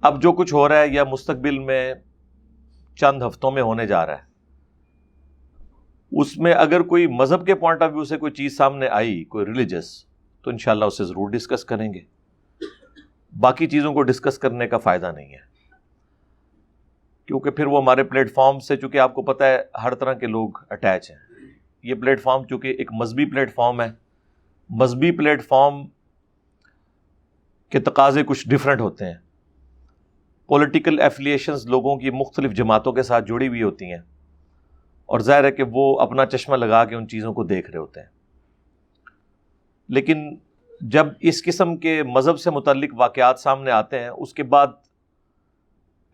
اب جو کچھ ہو رہا ہے یا مستقبل میں چند ہفتوں میں ہونے جا رہا ہے، اس میں اگر کوئی مذہب کے پوائنٹ آف ویو سے کوئی چیز سامنے آئی، کوئی ریلیجس، تو انشاءاللہ اسے ضرور ڈسکس کریں گے. باقی چیزوں کو ڈسکس کرنے کا فائدہ نہیں ہے، کیونکہ پھر وہ ہمارے پلیٹ فارم سے، چونکہ آپ کو پتہ ہے ہر طرح کے لوگ اٹیچ ہیں. یہ پلیٹ فارم چونکہ ایک مذہبی پلیٹ فارم ہے، مذہبی پلیٹ فارم کے تقاضے کچھ ڈیفرنٹ ہوتے ہیں. پولیٹیکل ایفیلیشنز لوگوں کی مختلف جماعتوں کے ساتھ جڑی ہوئی ہوتی ہیں، اور ظاہر ہے کہ وہ اپنا چشمہ لگا کے ان چیزوں کو دیکھ رہے ہوتے ہیں. لیکن جب اس قسم کے مذہب سے متعلق واقعات سامنے آتے ہیں، اس کے بعد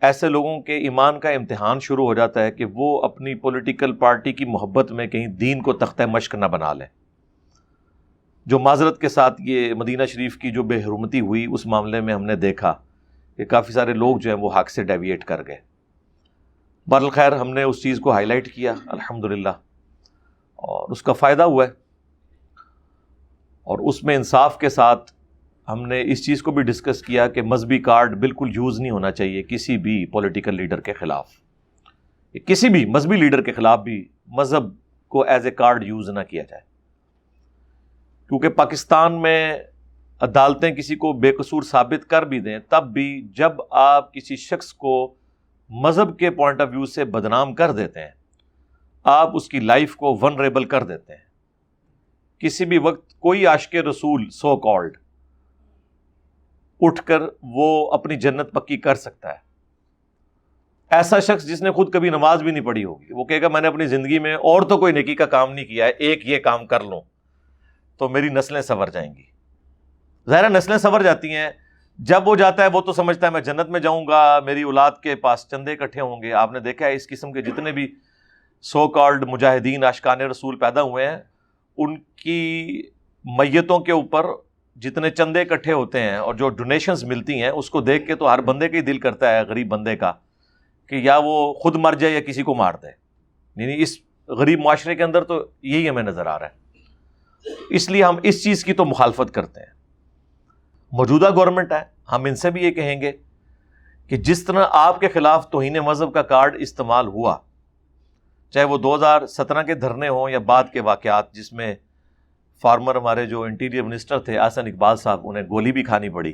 ایسے لوگوں کے ایمان کا امتحان شروع ہو جاتا ہے کہ وہ اپنی پولیٹیکل پارٹی کی محبت میں کہیں دین کو تختہ مشق نہ بنا لیں. جو معذرت کے ساتھ یہ مدینہ شریف کی جو بے حرمتی ہوئی، اس معاملے میں ہم نے دیکھا کہ کافی سارے لوگ جو ہیں وہ حق سے ڈیویٹ کر گئے. بہرحال ہم نے اس چیز کو ہائی لائٹ کیا الحمدللہ، اور اس کا فائدہ ہوا ہے. اور اس میں انصاف کے ساتھ ہم نے اس چیز کو بھی ڈسکس کیا کہ مذہبی کارڈ بالکل یوز نہیں ہونا چاہیے کسی بھی پولیٹیکل لیڈر کے خلاف. کسی بھی مذہبی لیڈر کے خلاف بھی مذہب کو ایز اے کارڈ یوز نہ کیا جائے، کیونکہ پاکستان میں عدالتیں کسی کو بے قصور ثابت کر بھی دیں، تب بھی جب آپ کسی شخص کو مذہب کے پوائنٹ آف ویو سے بدنام کر دیتے ہیں، آپ اس کی لائف کو ونریبل کر دیتے ہیں. کسی بھی وقت کوئی عاشق رسول سو کالڈ اٹھ کر وہ اپنی جنت پکی کر سکتا ہے. ایسا شخص جس نے خود کبھی نماز بھی نہیں پڑھی ہوگی، وہ کہے گا میں نے اپنی زندگی میں اور تو کوئی نیکی کا کام نہیں کیا ہے، ایک یہ کام کر لوں تو میری نسلیں سنور جائیں گی. ظاہر نسلیں سنور جاتی ہیں، جب وہ جاتا ہے وہ تو سمجھتا ہے میں جنت میں جاؤں گا، میری اولاد کے پاس چندے اکٹھے ہوں گے. آپ نے دیکھا ہے اس قسم کے جتنے بھی سو کالڈ مجاہدین عاشقان رسول پیدا ہوئے ہیں، ان کی میتوں کے اوپر جتنے چندے اکٹھے ہوتے ہیں اور جو ڈونیشنز ملتی ہیں، اس کو دیکھ کے تو ہر بندے کا ہی دل کرتا ہے، غریب بندے کا، کہ یا وہ خود مر جائے یا کسی کو مار دے. یعنی اس غریب معاشرے کے اندر تو یہی ہمیں نظر آ رہا ہے. اس لیے ہم اس چیز کی تو مخالفت کرتے ہیں. موجودہ گورنمنٹ ہے، ہم ان سے بھی یہ کہیں گے کہ جس طرح آپ کے خلاف توہین مذہب کا کارڈ استعمال ہوا، چاہے وہ 2017 کے دھرنے ہوں یا بعد کے واقعات جس میں فارمر ہمارے جو انٹیریئر منسٹر تھے احسن اقبال صاحب، انہیں گولی بھی کھانی پڑی،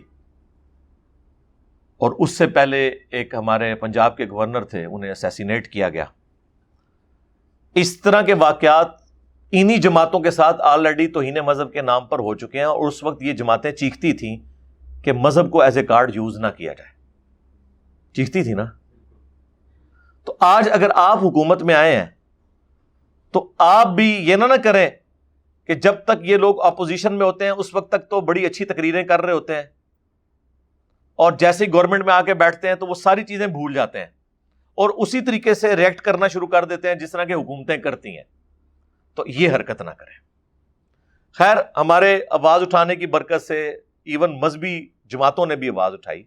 اور اس سے پہلے ایک ہمارے پنجاب کے گورنر تھے، انہیں اسیسینیٹ کیا گیا. اس طرح کے واقعات انہی جماعتوں کے ساتھ آلریڈی توہین مذہب کے نام پر ہو چکے ہیں، اور اس وقت یہ جماعتیں چیختی تھیں کہ مذہب کو ایز اے کارڈ یوز نہ کیا جائے. چیختی تھی نا. تو آج اگر آپ حکومت میں آئے ہیں تو آپ بھی یہ نہ کریں کہ جب تک یہ لوگ اپوزیشن میں ہوتے ہیں اس وقت تک تو بڑی اچھی تقریریں کر رہے ہوتے ہیں، اور جیسے ہی گورنمنٹ میں آ کے بیٹھتے ہیں تو وہ ساری چیزیں بھول جاتے ہیں اور اسی طریقے سے ریئیکٹ کرنا شروع کر دیتے ہیں جس طرح کی حکومتیں کرتی ہیں. تو یہ حرکت نہ کریں. خیر، ہمارے آواز اٹھانے کی برکت سے ایون مذہبی جماعتوں نے بھی آواز اٹھائی.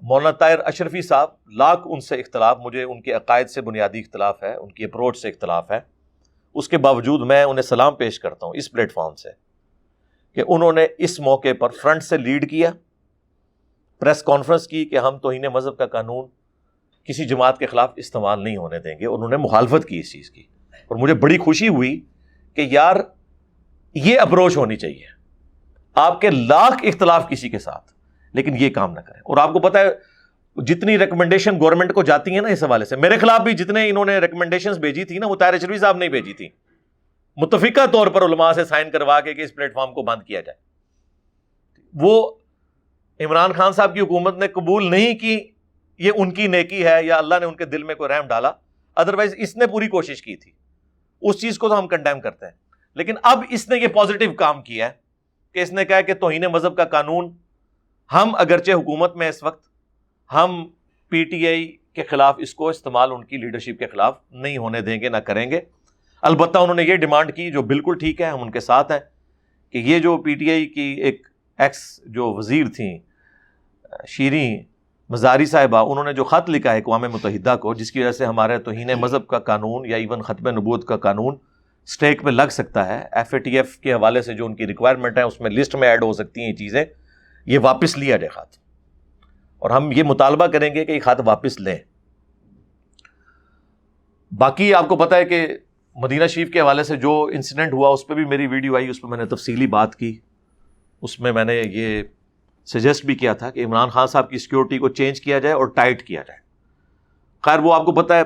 مولانا طاہر اشرفی صاحب، لاکھ ان سے اختلاف، مجھے ان کے عقائد سے بنیادی اختلاف ہے، ان کی اپروچ سے اختلاف ہے، اس کے باوجود میں انہیں سلام پیش کرتا ہوں اس پلیٹ فارم سے کہ انہوں نے اس موقع پر فرنٹ سے لیڈ کیا، پریس کانفرنس کی کہ ہم توہین مذہب کا قانون کسی جماعت کے خلاف استعمال نہیں ہونے دیں گے. انہوں نے مخالفت کی اس چیز کی، اور مجھے بڑی خوشی ہوئی کہ یار یہ اپروچ ہونی چاہیے. آپ کے لاکھ اختلاف کسی کے ساتھ، لیکن یہ کام نہ کریں. اور آپ کو پتہ ہے جتنی ریکمنڈیشن گورنمنٹ کو جاتی ہیں نا اس حوالے سے، میرے خلاف بھی جتنے انہوں نے ریکمنڈیشنز بھیجی تھی نا، وہ طاہر اشرفی صاحب نے بھیجی تھی متفقہ طور پر علماء سے سائن کروا کے کہ اس پلیٹ فارم کو بند کیا جائے. وہ عمران خان صاحب کی حکومت نے قبول نہیں کی، یہ ان کی نیکی ہے یا اللہ نے ان کے دل میں کوئی رحم ڈالا، ادروائز اس نے پوری کوشش کی تھی. اس چیز کو تو ہم کنڈیم کرتے ہیں. لیکن اب اس نے یہ پازیٹیو کام کیا ہے کہ اس نے کہا کہ توہین مذہب کا قانون ہم اگرچہ حکومت میں اس وقت، ہم پی ٹی آئی کے خلاف اس کو استعمال ان کی لیڈرشپ کے خلاف نہیں ہونے دیں گے، نہ کریں گے. البتہ انہوں نے یہ ڈیمانڈ کی جو بالکل ٹھیک ہے، ہم ان کے ساتھ ہیں، کہ یہ جو پی ٹی آئی کی ایک ایکس جو وزیر تھیں شیریں مزاری صاحبہ، انہوں نے جو خط لکھا ہے اقوام متحدہ کو، جس کی وجہ سے ہمارے توہین مذہب کا قانون یا ایون ختم نبوت کا قانون اسٹیک پہ لگ سکتا ہے، ایف اے ٹی ایف کے حوالے سے جو ان کی ریکوائرمنٹ ہے اس میں لسٹ میں ایڈ ہو سکتی ہیں یہ چیزیں، یہ واپس لیا جائے خط. اور ہم یہ مطالبہ کریں گے کہ یہ خط واپس لیں. باقی آپ کو پتہ ہے کہ مدینہ شریف کے حوالے سے جو انسیڈنٹ ہوا اس پہ بھی میری ویڈیو آئی, اس پہ میں نے تفصیلی بات کی. اس میں نے یہ سجیسٹ بھی کیا تھا کہ عمران خان صاحب کی سیکیورٹی کو چینج کیا جائے اور ٹائٹ کیا جائے. خیر وہ آپ کو پتہ ہے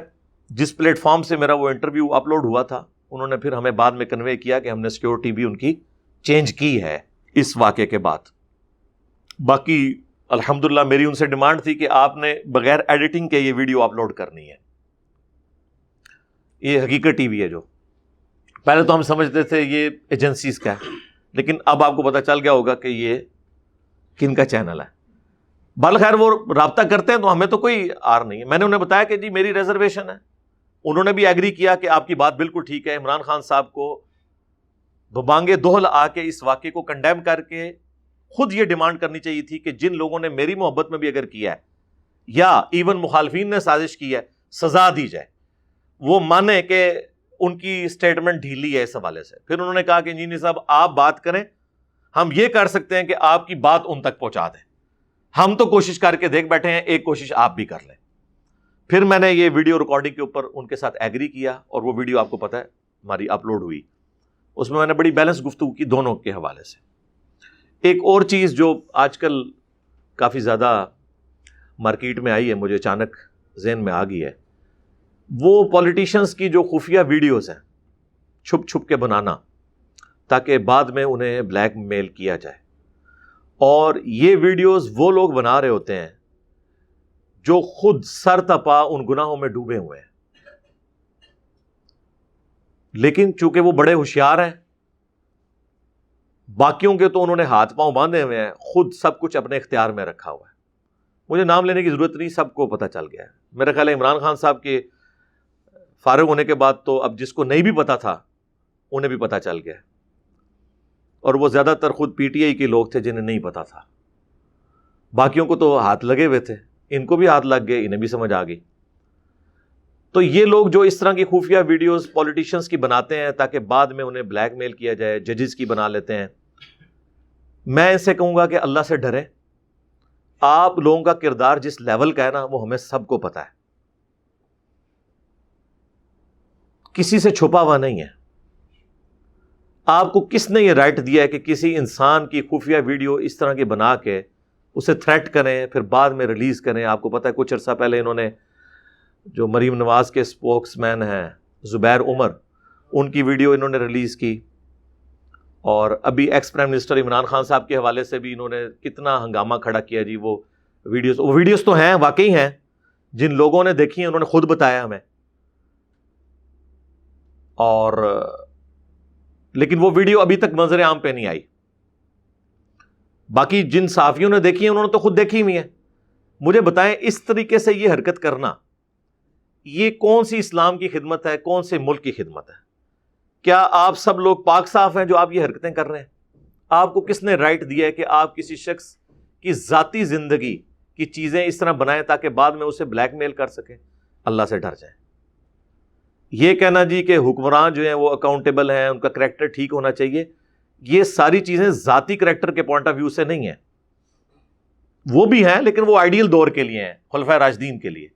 جس پلیٹ فارم سے میرا وہ انٹرویو اپلوڈ ہوا تھا, انہوں نے پھر ہمیں بعد میں کنوے کیا کہ ہم نے سیکیورٹی بھی ان کی چینج کی ہے اس واقعے کے بعد. باقی الحمدللہ میری ان سے ڈیمانڈ تھی کہ آپ نے بغیر ایڈیٹنگ کے یہ ویڈیو اپلوڈ کرنی ہے. یہ حقیقت ٹی وی ہے, جو پہلے تو ہم سمجھتے تھے یہ ایجنسیز کا ہے, لیکن اب آپ کو پتہ چل گیا ہوگا کہ یہ کن کا چینل ہے. بالخیر وہ رابطہ کرتے ہیں تو ہمیں تو کوئی آر نہیں ہے. میں نے انہیں بتایا کہ جی میری ریزرویشن ہے. انہوں نے بھی ایگری کیا کہ آپ کی بات بالکل ٹھیک ہے. عمران خان صاحب کو ببانگے دوہل آ کے اس واقعے کو کنڈیم کر کے خود یہ ڈیمانڈ کرنی چاہیے تھی کہ جن لوگوں نے میری محبت میں بھی اگر کیا ہے یا ایون مخالفین نے سازش کی ہے, سزا دی جائے. وہ مانے کہ ان کی اسٹیٹمنٹ ڈھیلی ہے اس حوالے سے. پھر انہوں نے کہا کہ انجینئر صاحب آپ بات کریں, ہم یہ کر سکتے ہیں کہ آپ کی بات ان تک پہنچا دیں. ہم تو کوشش کر کے دیکھ بیٹھے ہیں, ایک کوشش آپ بھی کر لیں. پھر میں نے یہ ویڈیو ریکارڈنگ کے اوپر ان کے ساتھ ایگری کیا اور وہ ویڈیو آپ کو پتہ ہے ہماری اپلوڈ ہوئی. اس میں نے بڑی بیلنس گفتگو کی دونوں کے حوالے سے. ایک اور چیز جو آج کل کافی زیادہ مارکیٹ میں آئی ہے, مجھے اچانک ذہن میں آ گئی ہے, وہ پولیٹیشنز کی جو خفیہ ویڈیوز ہیں چھپ چھپ کے بنانا تاکہ بعد میں انہیں بلیک میل کیا جائے. اور یہ ویڈیوز وہ لوگ بنا رہے ہوتے ہیں جو خود سر تپا ان گناہوں میں ڈوبے ہوئے ہیں, لیکن چونکہ وہ بڑے ہوشیار ہیں, باقیوں کے تو انہوں نے ہاتھ پاؤں باندھے ہوئے ہیں, خود سب کچھ اپنے اختیار میں رکھا ہوا ہے. مجھے نام لینے کی ضرورت نہیں, سب کو پتہ چل گیا ہے. میرا خیال ہے عمران خان صاحب کے فارغ ہونے کے بعد تو اب جس کو نہیں بھی پتا تھا انہیں بھی پتہ چل گیا, اور وہ زیادہ تر خود پی ٹی آئی کے لوگ تھے جنہیں نہیں پتا تھا. باقیوں کو تو ہاتھ لگے ہوئے تھے, ان کو بھی ہاتھ لگ گئے, انہیں بھی سمجھ آ گئی. تو یہ لوگ جو اس طرح کی خفیہ ویڈیوز پولیٹیشنز کی بناتے ہیں تاکہ بعد میں انہیں بلیک میل کیا جائے, ججز کی بنا لیتے ہیں, میں ان سے کہوں گا کہ اللہ سے ڈریں. آپ لوگوں کا کردار جس لیول کا ہے نا, وہ ہمیں سب کو پتا ہے, کسی سے چھپا ہوا نہیں ہے. آپ کو کس نے یہ رائٹ دیا ہے کہ کسی انسان کی خفیہ ویڈیو اس طرح کی بنا کے اسے تھریٹ کریں پھر بعد میں ریلیز کریں؟ آپ کو پتہ ہے کچھ عرصہ پہلے انہوں نے جو مریم نواز کے اسپوکس مین ہیں زبیر عمر, ان کی ویڈیو انہوں نے ریلیز کی, اور ابھی ex prime minister Imran Khan صاحب کے حوالے سے بھی انہوں نے کتنا ہنگامہ کھڑا کیا جی. وہ ویڈیوز تو ہیں, واقعی ہیں, جن لوگوں نے دیکھی ہیں انہوں نے خود بتایا ہمیں, اور لیکن وہ ویڈیو ابھی تک منظر عام پہ نہیں آئی. باقی جن صحافیوں نے دیکھی ہیں انہوں نے تو خود دیکھی ہوئی ہیں. مجھے بتائیں اس طریقے سے یہ حرکت کرنا, یہ کون سی اسلام کی خدمت ہے, کون سے ملک کی خدمت ہے؟ کیا آپ سب لوگ پاک صاف ہیں جو آپ یہ حرکتیں کر رہے ہیں؟ آپ کو کس نے رائٹ دیا ہے کہ آپ کسی شخص کی ذاتی زندگی کی چیزیں اس طرح بنائیں تاکہ بعد میں اسے بلیک میل کر سکیں؟ اللہ سے ڈر جائیں. یہ کہنا جی کہ حکمران جو ہیں وہ اکاؤنٹیبل ہیں, ان کا کریکٹر ٹھیک ہونا چاہیے, یہ ساری چیزیں ذاتی کریکٹر کے پوائنٹ آف ویو سے نہیں ہیں. وہ بھی ہیں لیکن وہ آئیڈیل دور کے لیے ہیں, خلفائے راشدین کے لیے.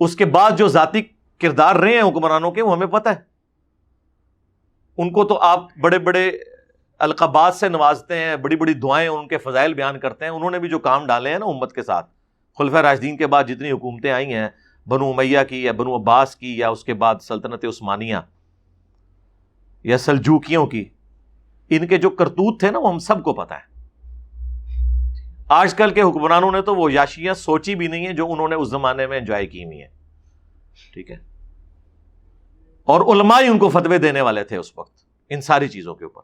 اس کے بعد جو ذاتی کردار رہے ہیں حکمرانوں کے, وہ ہمیں پتہ ہے. ان کو تو آپ بڑے بڑے القابات سے نوازتے ہیں, بڑی بڑی دعائیں ان کے فضائل بیان کرتے ہیں. انہوں نے بھی جو کام ڈالے ہیں نا امت کے ساتھ, خلفائے راشدین کے بعد جتنی حکومتیں آئی ہیں, بنو امیہ کی یا بنو عباس کی یا اس کے بعد سلطنت عثمانیہ یا سلجوکیوں کی, ان کے جو کرتوت تھے نا وہ ہم سب کو پتہ ہے. آج کل کے حکمرانوں نے تو وہ یاشیاں سوچی بھی نہیں ہیں جو انہوں نے اس زمانے میں انجوائے کی ہوئی ہیں. ٹھیک ہے, اور علماء ہی ان کو فتوے دینے والے تھے اس وقت ان ساری چیزوں کے اوپر.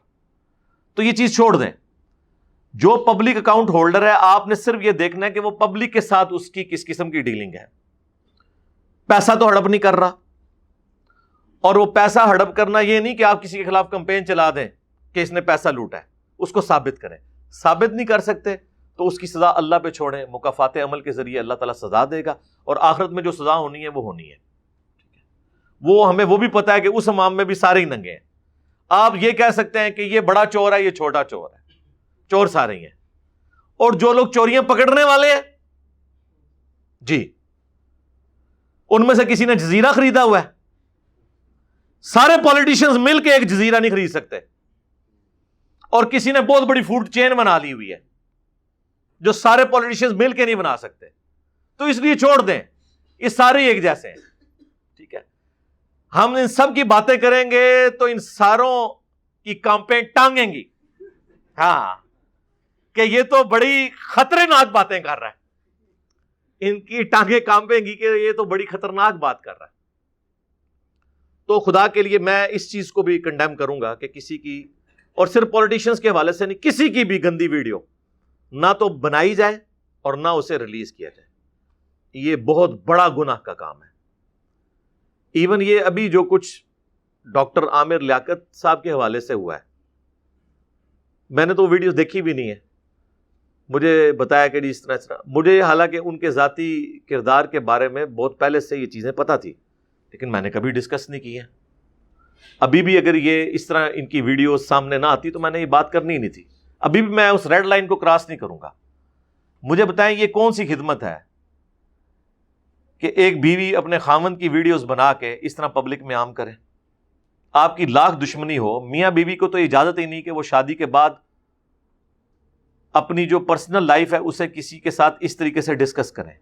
تو یہ چیز چھوڑ دیں. جو پبلک اکاؤنٹ ہولڈر ہے, آپ نے صرف یہ دیکھنا ہے کہ وہ پبلک کے ساتھ اس کی کس قسم کی ڈیلنگ ہے. پیسہ تو ہڑپ نہیں کر رہا, اور وہ پیسہ ہڑپ کرنا یہ نہیں کہ آپ کسی کے خلاف کمپین چلا دیں کہ اس نے پیسہ لوٹا ہے, اس کو ثابت کریں. ثابت نہیں کر سکتے تو اس کی سزا اللہ پہ چھوڑیں, مکافات عمل کے ذریعے اللہ تعالیٰ سزا دے گا, اور آخرت میں جو سزا ہونی ہے وہ ہونی ہے. وہ ہمیں وہ بھی پتا ہے کہ اس امام میں بھی سارے ہی ننگے ہیں. آپ یہ کہہ سکتے ہیں کہ یہ بڑا چور ہے, یہ چھوٹا چور ہے, چور سارے ہی ہیں. اور جو لوگ چوریاں پکڑنے والے ہیں جی ان میں سے کسی نے جزیرہ خریدا ہوا ہے؟ سارے پولیٹیشنز مل کے ایک جزیرہ نہیں خرید سکتے، اور کسی نے بہت بڑی فوڈ چین بنا لی ہوئی ہے جو سارے پولیٹیشنز مل کے نہیں بنا سکتے، تو اس لیے چھوڑ دیں، یہ سارے ایک جیسے ہیں، ٹھیک ہے؟ ہم ان سب کی باتیں کریں گے تو ان ساروں کی کانپیں ٹانگیں گی، ہاں کہ یہ تو بڑی خطرناک باتیں کر رہا ہے، ان کی ٹانگیں کانپیں گی کہ یہ تو بڑی خطرناک بات کر رہا ہے۔ تو خدا کے لیے میں اس چیز کو بھی کنڈیم کروں گا کہ کسی کی، اور صرف پولیٹیشنز کے حوالے سے نہیں، کسی کی بھی گندی ویڈیو نہ تو بنائی جائے اور نہ اسے ریلیز کیا جائے، یہ بہت بڑا گناہ کا کام ہے۔ ایون یہ ابھی جو کچھ ڈاکٹر عامر لیاقت صاحب کے حوالے سے ہوا ہے، میں نے تو ویڈیوز دیکھی بھی نہیں ہے، مجھے بتایا کہ اس طرح مجھے حالانکہ ان کے ذاتی کردار کے بارے میں بہت پہلے سے یہ چیزیں پتہ تھی، لیکن میں نے کبھی ڈسکس نہیں کی ہے۔ ابھی بھی اگر یہ اس طرح ان کی ویڈیوز سامنے نہ آتی تو میں نے یہ بات کرنی ہی نہیں تھی، ابھی بھی میں اس ریڈ لائن کو کراس نہیں کروں گا۔ مجھے بتائیں یہ کون سی خدمت ہے کہ ایک بیوی اپنے خاوند کی ویڈیوز بنا کے اس طرح پبلک میں عام کرے؟ آپ کی لاکھ دشمنی ہو، میاں بیوی کو تو اجازت ہی نہیں کہ وہ شادی کے بعد اپنی جو پرسنل لائف ہے اسے کسی کے ساتھ اس طریقے سے ڈسکس کریں،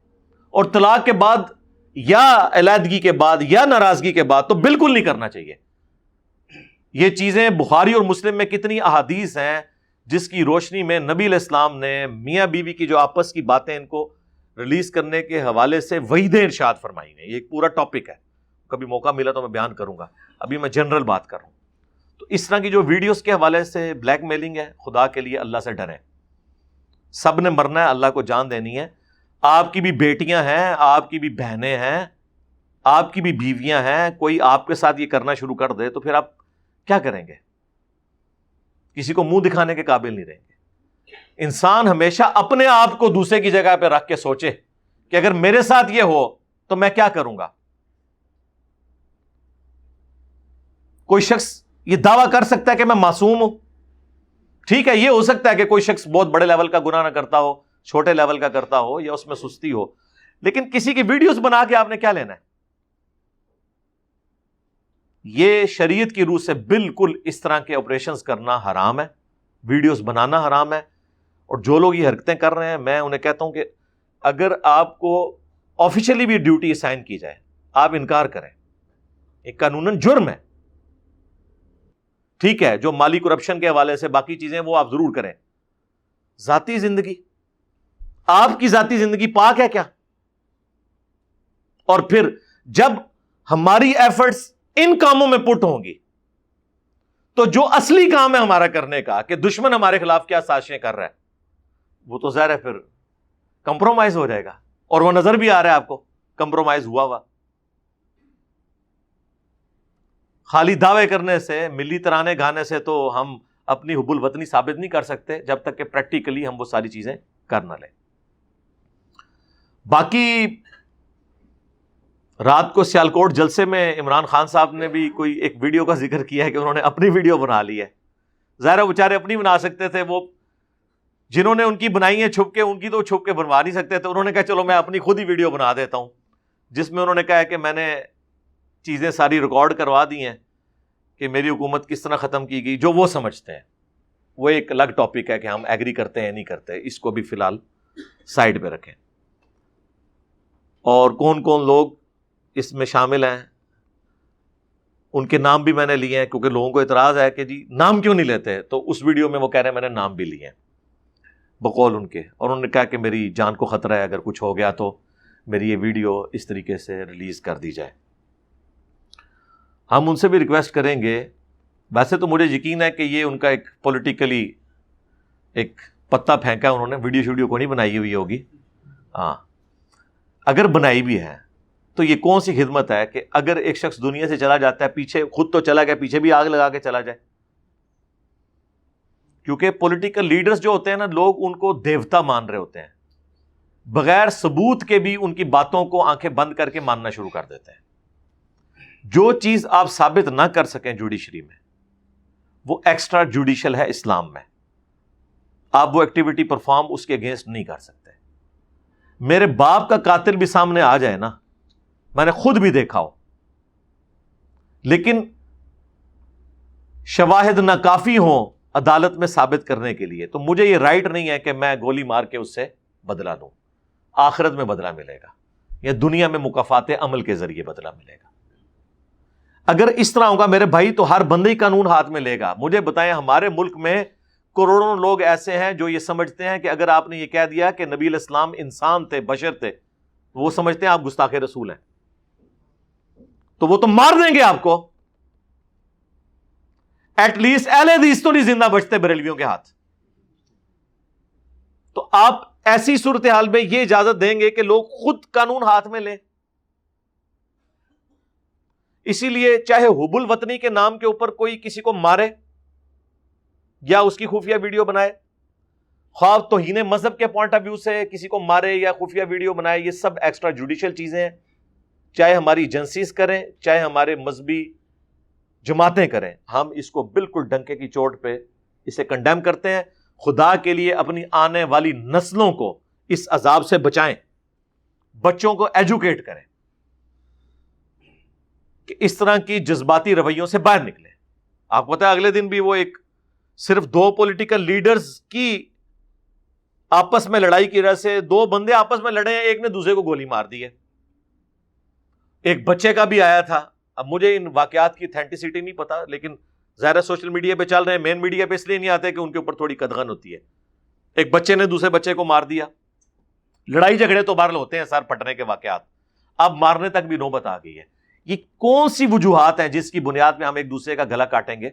اور طلاق کے بعد یا علیحدگی کے بعد یا ناراضگی کے بعد تو بالکل نہیں کرنا چاہیے۔ یہ چیزیں بخاری اور مسلم میں کتنی احادیث ہیں جس کی روشنی میں نبی علیہ السلام نے میاں بیوی کی جو آپس کی باتیں ان کو ریلیز کرنے کے حوالے سے وعیدیں ارشاد فرمائی ہیں۔ یہ ایک پورا ٹاپک ہے، کبھی موقع ملا تو میں بیان کروں گا، ابھی میں جنرل بات کر رہا ہوں۔ تو اس طرح کی جو ویڈیوز کے حوالے سے بلیک میلنگ ہے، خدا کے لیے اللہ سے ڈریں، سب نے مرنا ہے، اللہ کو جان دینی ہے۔ آپ کی بھی بیٹیاں ہیں، آپ کی بھی بہنیں ہیں، آپ کی بھی بیویاں ہیں، کوئی آپ کے ساتھ یہ کرنا شروع کر دے تو پھر آپ کیا کریں گے؟ کسی کو منہ دکھانے کے قابل نہیں رہیں گے۔ انسان ہمیشہ اپنے آپ کو دوسرے کی جگہ پہ رکھ کے سوچے کہ اگر میرے ساتھ یہ ہو تو میں کیا کروں گا۔ کوئی شخص یہ دعویٰ کر سکتا ہے کہ میں معصوم ہوں، ٹھیک ہے، یہ ہو سکتا ہے کہ کوئی شخص بہت بڑے لیول کا گناہ نہ کرتا ہو، چھوٹے لیول کا کرتا ہو یا اس میں سستی ہو، لیکن کسی کی ویڈیوز بنا کے آپ نے کیا لینا ہے؟ یہ شریعت کی روح سے بالکل اس طرح کے آپریشنز کرنا حرام ہے، ویڈیوز بنانا حرام ہے، اور جو لوگ یہ حرکتیں کر رہے ہیں میں انہیں کہتا ہوں کہ اگر آپ کو آفیشلی بھی ڈیوٹی اسائن کی جائے آپ انکار کریں، ایک قانوناً جرم ہے، ٹھیک ہے، جو مالی کرپشن کے حوالے سے باقی چیزیں وہ آپ ضرور کریں۔ ذاتی زندگی، آپ کی ذاتی زندگی پاک ہے کیا؟ اور پھر جب ہماری ایفرٹس ان کاموں میں پٹ ہوں گی تو جو اصلی کام ہے ہمارا کرنے کا کہ دشمن ہمارے خلاف کیا سازشیں کر رہا ہے وہ تو ظاہر ہے پھر کمپرومائز ہو جائے گا، اور وہ نظر بھی آ رہا ہے آپ کو کمپرومائز ہوا۔ خالی دعوے کرنے سے، ملی ترانے گانے سے تو ہم اپنی حب الوطنی ثابت نہیں کر سکتے جب تک کہ پریکٹیکلی ہم وہ ساری چیزیں کر نہ لیں۔ باقی رات کو سیالکوٹ جلسے میں عمران خان صاحب نے بھی کوئی ایک ویڈیو کا ذکر کیا ہے کہ انہوں نے اپنی ویڈیو بنا لی ہے۔ ظاہر ہے بیچارے اپنی بنا سکتے تھے، وہ جنہوں نے ان کی بنائی ہے چھپ کے، ان کی تو چھپ کے بنوا نہیں سکتے تھے، انہوں نے کہا چلو میں اپنی خود ہی ویڈیو بنا دیتا ہوں، جس میں انہوں نے کہا ہے کہ میں نے چیزیں ساری ریکارڈ کروا دی ہیں کہ میری حکومت کس طرح ختم کی گئی، جو وہ سمجھتے ہیں۔ وہ ایک الگ ٹاپک ہے کہ ہم ایگری کرتے ہیں نہیں کرتے، اس کو بھی فی الحال سائڈ پہ رکھیں۔ اور کون کون لوگ اس میں شامل ہیں ان کے نام بھی میں نے لیے ہیں، کیونکہ لوگوں کو اعتراض ہے کہ جی نام کیوں نہیں لیتے، تو اس ویڈیو میں وہ کہہ رہے ہیں میں نے نام بھی لیے ہیں بقول ان کے، اور انہوں نے کہا کہ میری جان کو خطرہ ہے، اگر کچھ ہو گیا تو میری یہ ویڈیو اس طریقے سے ریلیز کر دی جائے۔ ہم ان سے بھی ریکویسٹ کریں گے، ویسے تو مجھے یقین ہے کہ یہ ان کا ایک پولیٹیکلی ایک پتہ پھینکا انہوں نے، ویڈیو کو نہیں بنائی ہوئی ہوگی، ہاں اگر بنائی بھی ہے تو یہ کون سی خدمت ہے کہ اگر ایک شخص دنیا سے چلا جاتا ہے، پیچھے خود تو چلا گیا، پیچھے بھی آگ لگا کے چلا جائے۔ کیونکہ پولیٹیکل لیڈرز جو ہوتے ہیں نا، لوگ ان کو دیوتا مان رہے ہوتے ہیں، بغیر ثبوت کے بھی ان کی باتوں کو آنکھیں بند کر کے ماننا شروع کر دیتے ہیں۔ جو چیز آپ ثابت نہ کر سکیں جوڈیشری میں، وہ ایکسٹرا جوڈیشل ہے اسلام میں، آپ وہ ایکٹیویٹی پرفارم اس کے اگینسٹ نہیں کر سکتے۔ میرے باپ کا قاتل بھی سامنے آ جائے نا، میں نے خود بھی دیکھا ہو، لیکن شواہد ناکافی ہوں عدالت میں ثابت کرنے کے لیے، تو مجھے یہ رائٹ نہیں ہے کہ میں گولی مار کے اس سے بدلہ لوں. آخرت میں بدلہ ملے گا یا دنیا میں مکافات عمل کے ذریعے بدلہ ملے گا. اگر اس طرح ہوگا میرے بھائی تو ہر بندے قانون ہاتھ میں لے گا. مجھے بتائیں ہمارے ملک میں کروڑوں لوگ ایسے ہیں جو یہ سمجھتے ہیں کہ اگر آپ نے یہ کہہ دیا کہ نبی علیہ السلام انسان تھے، بشر تھے، وہ سمجھتے ہیں آپ گستاخ رسول ہیں، تو وہ تو مار دیں گے آپ کو. ایٹ لیسٹ اہل حدیث تو نہیں زندہ بچتے بریلویوں کے ہاتھ. تو آپ ایسی صورتحال میں یہ اجازت دیں گے کہ لوگ خود قانون ہاتھ میں لیں؟ اسی لیے چاہے حب الوطنی کے نام کے اوپر کوئی کسی کو مارے یا اس کی خفیہ ویڈیو بنائے، خواہ توہین مذہب کے پوائنٹ آف ویو سے کسی کو مارے یا خفیہ ویڈیو بنائے، یہ سب ایکسٹرا جوڈیشل چیزیں ہیں. چاہے ہماری ایجنسیز کریں، چاہے ہمارے مذہبی جماعتیں کریں، ہم اس کو بالکل ڈنکے کی چوٹ پہ اسے کنڈیم کرتے ہیں. خدا کے لیے اپنی آنے والی نسلوں کو اس عذاب سے بچائیں، بچوں کو ایجوکیٹ کریں کہ اس طرح کی جذباتی رویوں سے باہر نکلیں. آپ کو پتا ہے اگلے دن بھی وہ ایک صرف 2 پولیٹیکل لیڈرز کی آپس میں لڑائی کی وجہ سے 2 بندے آپس میں لڑے ہیں، ایک نے دوسرے کو گولی مار دی ہے. ایک بچے کا بھی آیا تھا. اب مجھے ان واقعات کی اتھینٹسٹی نہیں پتا، لیکن ظاہر سوشل میڈیا پہ چل رہے ہیں. مین میڈیا پہ اس لیے نہیں آتے کہ ان کے اوپر تھوڑی قدغن ہوتی ہے. ایک بچے نے دوسرے بچے کو مار دیا. لڑائی جھگڑے تو بہرحال ہوتے ہیں سر، پھٹنے کے واقعات، اب مارنے تک بھی نوبت آ گئی ہے. یہ کون سی وجوہات ہیں جس کی بنیاد میں ہم ایک دوسرے کا گلا کاٹیں گے؟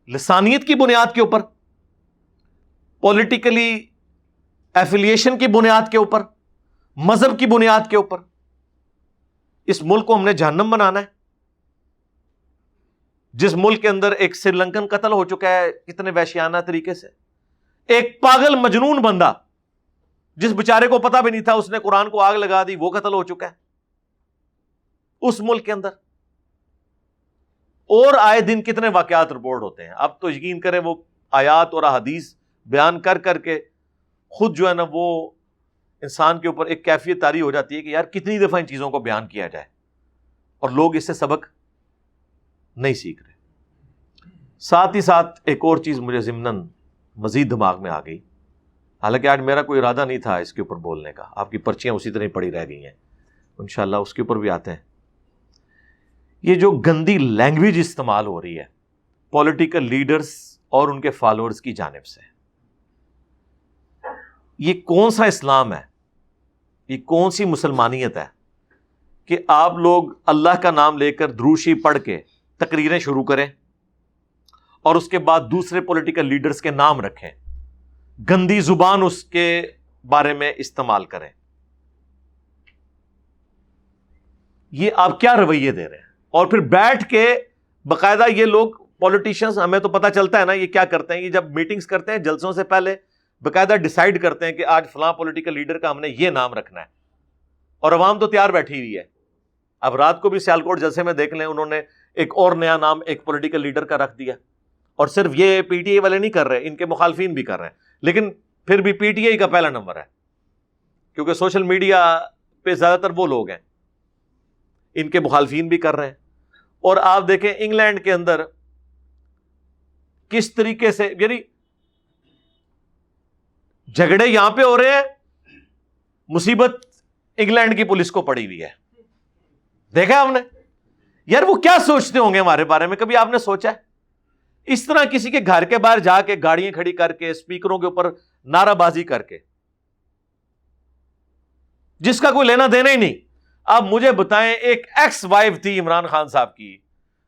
لسانیت کی بنیاد کے اوپر، پولیٹیکلی ایفیلیشن کی بنیاد کے اوپر، مذہب کی بنیاد کے اوپر. اس ملک کو ہم نے جہنم بنانا ہے. جس ملک کے اندر ایک سری لنکن قتل ہو چکا ہے کتنے وحشیانہ طریقے سے، ایک پاگل مجنون بندہ جس بیچارے کو پتہ بھی نہیں تھا اس نے قرآن کو آگ لگا دی، وہ قتل ہو چکا ہے اس ملک کے اندر. اور آئے دن کتنے واقعات رپورٹ ہوتے ہیں. اب تو یقین کریں وہ آیات اور احادیث بیان کر کر کے خود جو ہے نا وہ انسان کے اوپر ایک کیفیت طاری ہو جاتی ہے کہ یار کتنی دفعہ ان چیزوں کو بیان کیا جائے، اور لوگ اس سے سبق نہیں سیکھ رہے. ساتھ ہی ساتھ ایک اور چیز مجھے ضمناً مزید دماغ میں آ گئی، حالانکہ آج میرا کوئی ارادہ نہیں تھا اس کے اوپر بولنے کا، آپ کی پرچیاں اسی طرح پڑی رہ گئی ہیں، انشاءاللہ اس کے اوپر بھی آتے ہیں. یہ جو گندی لینگویج استعمال ہو رہی ہے پولیٹیکل لیڈرز اور ان کے فالوورز کی جانب سے، یہ کون سا اسلام ہے، یہ کون سی مسلمانیت ہے کہ آپ لوگ اللہ کا نام لے کر دروشی پڑھ کے تقریریں شروع کریں اور اس کے بعد دوسرے پولیٹیکل لیڈرز کے نام رکھیں، گندی زبان اس کے بارے میں استعمال کریں. یہ آپ کیا رویے دے رہے ہیں؟ اور پھر بیٹھ کے باقاعدہ یہ لوگ پولیٹیشینز، ہمیں تو پتہ چلتا ہے نا یہ کیا کرتے ہیں، یہ جب میٹنگز کرتے ہیں جلسوں سے پہلے باقاعدہ ڈیسائیڈ کرتے ہیں کہ آج فلاں پولیٹیکل لیڈر کا ہم نے یہ نام رکھنا ہے، اور عوام تو تیار بیٹھی ہوئی ہے. اب رات کو بھی سیالکوٹ جلسے میں دیکھ لیں، انہوں نے ایک اور نیا نام ایک پولیٹیکل لیڈر کا رکھ دیا. اور صرف یہ پی ٹی آئی والے نہیں کر رہے، ان کے مخالفین بھی کر رہے ہیں، لیکن پھر بھی پی ٹی آئی کا پہلا نمبر ہے کیونکہ سوشل میڈیا پہ زیادہ تر وہ لوگ ہیں، ان کے مخالفین بھی کر رہے ہیں. اور آپ دیکھیں انگلینڈ کے اندر کس طریقے سے، یعنی جھگڑے یہاں پہ ہو رہے ہیں، مصیبت انگلینڈ کی پولیس کو پڑی ہوئی ہے. دیکھا آپ نے؟ یار وہ کیا سوچتے ہوں گے ہمارے بارے میں، کبھی آپ نے سوچا ہے؟ اس طرح کسی کے گھر کے باہر جا کے گاڑیاں کھڑی کر کے اسپیکروں کے اوپر نعرہ بازی کر کے، جس کا کوئی لینا دینا ہی نہیں. اب مجھے بتائیں، ایک ایکس وائف تھی عمران خان صاحب کی،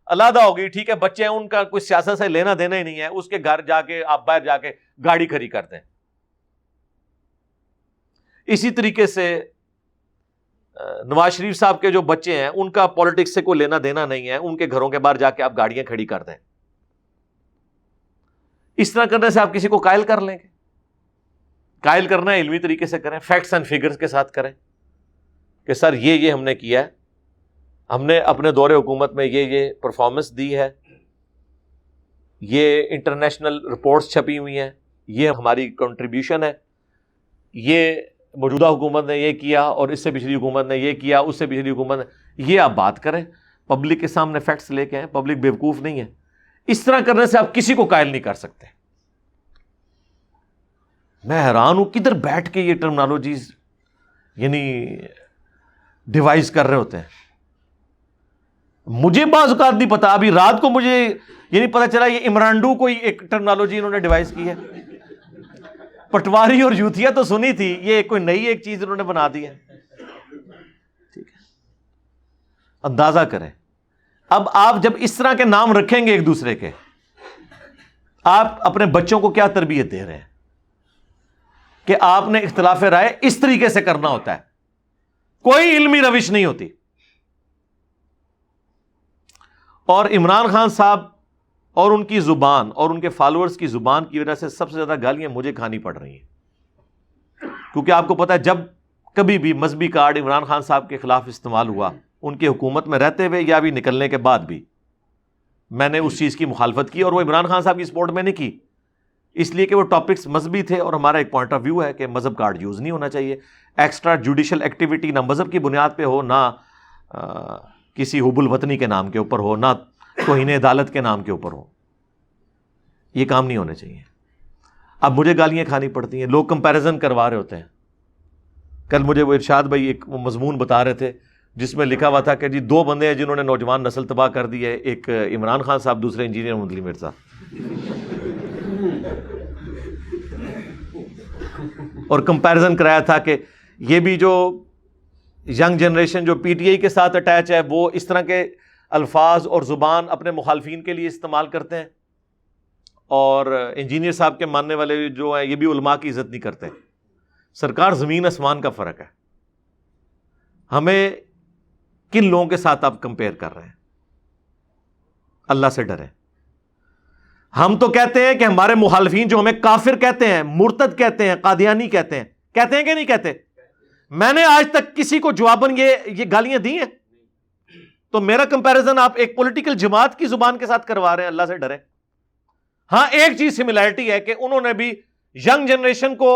علیحدہ ہو گئی، ٹھیک ہے، بچے ہیں، ان کا کوئی سیاست سے لینا دینا ہی نہیں ہے، اس کے گھر جا کے آپ باہر جا کے گاڑی کھڑی کرتے ہیں. اسی طریقے سے نواز شریف صاحب کے جو بچے ہیں ان کا پالیٹکس سے کوئی لینا دینا نہیں ہے، ان کے گھروں کے باہر جا کے آپ گاڑیاں کھڑی کر دیں. اس طرح کرنے سے آپ کسی کو قائل کر لیں گے؟ قائل کرنا ہے علمی طریقے سے کریں، فیکٹس اینڈ فگرز کے ساتھ کریں کہ سر یہ ہم نے کیا ہے، ہم نے اپنے دور حکومت میں یہ پرفارمنس دی ہے، یہ انٹرنیشنل رپورٹس چھپی ہوئی ہیں، یہ ہماری کنٹریبیوشن ہے، یہ موجودہ حکومت نے یہ کیا اور اس سے پچھلی حکومت نے یہ کیا، اس سے پچھلی حکومت نے، یہ آپ بات کریں، پبلک کے سامنے فیکٹس لے کے آئیں. پبلک بیوقوف نہیں ہے. اس طرح کرنے سے آپ کسی کو قائل نہیں کر سکتے. میں حیران ہوں کدھر بیٹھ کے یہ ٹرمنالوجیز یعنی ڈیوائز کر رہے ہوتے ہیں. مجھے بعض اوقات نہیں پتا. ابھی رات کو مجھے یہ نہیں پتا چلا یہ عمرانڈو کوئی ایک ٹرمنالوجی انہوں نے ڈیوائز کی ہے. پٹواری اور یوتھیا تو سنی تھی، یہ کوئی نئی ایک چیز انہوں نے بنا دی ہے. ٹھیک ہے، اندازہ کریں. اب آپ جب اس طرح کے نام رکھیں گے ایک دوسرے کے، آپ اپنے بچوں کو کیا تربیت دے رہے ہیں کہ آپ نے اختلاف رائے اس طریقے سے کرنا ہوتا ہے. کوئی علمی روش نہیں ہوتی. اور عمران خان صاحب اور ان کی زبان اور ان کے فالوورز کی زبان کی وجہ سے سب سے زیادہ گالیاں مجھے کھانی پڑ رہی ہیں. کیونکہ آپ کو پتا ہے جب کبھی بھی مذہبی کارڈ عمران خان صاحب کے خلاف استعمال ہوا، ان کی حکومت میں رہتے ہوئے یا بھی نکلنے کے بعد بھی، میں نے اس چیز کی مخالفت کی. اور وہ عمران خان صاحب کی سپورٹ میں نہیں کی، اس لیے کہ وہ ٹاپکس مذہبی تھے اور ہمارا ایک پوائنٹ آف ویو ہے کہ مذہب کارڈ یوز نہیں ہونا چاہیے. ایکسٹرا جوڈیشل ایکٹیویٹی نہ مذہب کی بنیاد پہ ہو، نہ کسی حب الوطنی کے نام کے اوپر ہو، نہ توہین عدالت کے نام کے اوپر ہو. یہ کام نہیں ہونے چاہیے. اب مجھے گالیاں کھانی پڑتی ہیں. لوگ کمپیریزن کروا رہے ہوتے ہیں. کل مجھے وہ ارشاد بھائی ایک مضمون بتا رہے تھے جس میں لکھا ہوا تھا کہ جی 2 بندے ہیں جنہوں نے نوجوان نسل تباہ کر دی ہے، ایک عمران خان صاحب، دوسرے انجینئر محمد علی مرزا. اور کمپیریزن کرایا تھا کہ یہ بھی جو ینگ جنریشن جو پی ٹی آئی کے ساتھ اٹیچ ہے وہ اس طرح کے الفاظ اور زبان اپنے مخالفین کے لیے استعمال کرتے ہیں، اور انجینئر صاحب کے ماننے والے جو ہیں یہ بھی علماء کی عزت نہیں کرتے. سرکار زمین آسمان کا فرق ہے. ہمیں کن لوگوں کے ساتھ آپ کمپیئر کر رہے ہیں؟ اللہ سے ڈریں. ہم تو کہتے ہیں کہ ہمارے مخالفین جو ہمیں کافر کہتے ہیں، مرتد کہتے ہیں، قادیانی کہتے ہیں کہ نہیں کہتے؟ میں نے آج تک کسی کو جواباً یہ گالیاں دی ہیں؟ تو میرا کمپیریزن آپ ایک پولیٹیکل جماعت کی زبان کے ساتھ کروا رہے ہیں. اللہ سے ڈریں. ہاں ایک چیز سملیرٹی ہے کہ انہوں نے بھی ینگ جنریشن کو